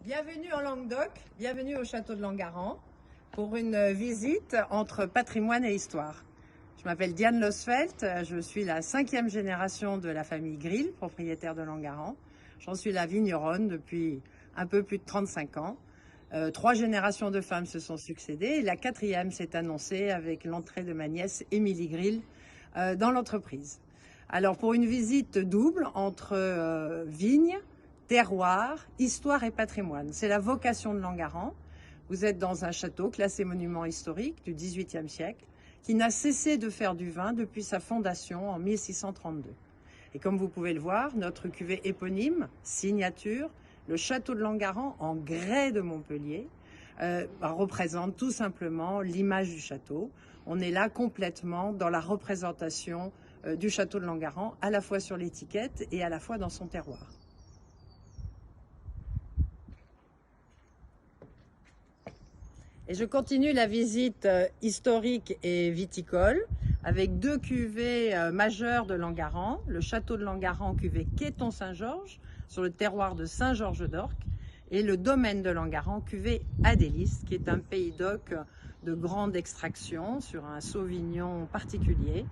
Bienvenue en Languedoc, bienvenue au château de Langaran pour une visite entre patrimoine et histoire. Je m'appelle Diane Losfelt, je suis la 5e génération de la famille Grill, propriétaire de Langaran. J'en suis la vigneronne depuis un peu plus de 35 ans. 3 générations de femmes se sont succédées et la 4e s'est annoncée avec l'entrée de ma nièce Émilie Grill dans l'entreprise. Alors pour une visite double entre vignes, terroir, histoire et patrimoine. C'est la vocation de Langaran. Vous êtes dans un château classé monument historique du XVIIIe siècle qui n'a cessé de faire du vin depuis sa fondation en 1632. Et comme vous pouvez le voir, notre cuvée éponyme, signature, le château de Langaran en grès de Montpellier, représente tout simplement l'image du château. On est là complètement dans la représentation du château de Langaran, à la fois sur l'étiquette et à la fois dans son terroir. Et je continue la visite historique et viticole avec 2 cuvées majeures de Langaran, le château de Langaran cuvée Quéton-Saint-Georges sur le terroir de Saint-Georges-d'Orc et le domaine de Langaran cuvée Adélis qui est un pays d'oc de grande extraction sur un sauvignon particulier.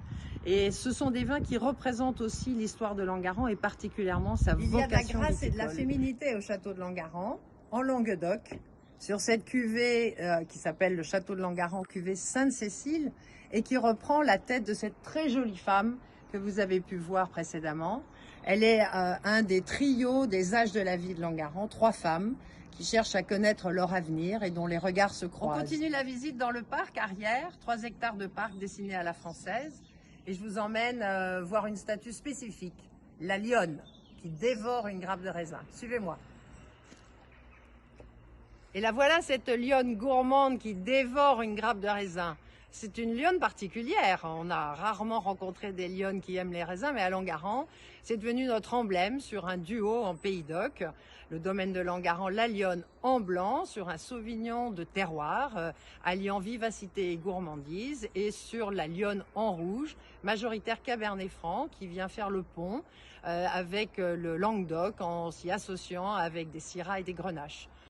Et ce sont des vins qui représentent aussi l'histoire de Langaran et particulièrement sa vocation viticole. Il y a de la grâce et de la féminité au château de Langaran, en Languedoc, sur cette cuvée qui s'appelle le château de Langaran, cuvée Sainte-Cécile, et qui reprend la tête de cette très jolie femme que vous avez pu voir précédemment. Elle est un des trios des âges de la vie de Langaran, 3 femmes qui cherchent à connaître leur avenir et dont les regards se croisent. On continue la visite dans le parc arrière, 3 hectares de parc dessinés à la française, et je vous emmène voir une statue spécifique, la lionne, qui dévore une grappe de raisin. Suivez-moi. Et la voilà, cette lionne gourmande qui dévore une grappe de raisin. C'est une lionne particulière. On a rarement rencontré des lionnes qui aiment les raisins, mais à Langaran, c'est devenu notre emblème sur un duo en Pays d'Oc. Le domaine de Langaran, la lionne en blanc, sur un sauvignon de terroir, alliant vivacité et gourmandise, et sur la lionne en rouge, majoritaire Cabernet Franc, qui vient faire le pont avec le Languedoc en s'y associant avec des syrahs et des grenaches.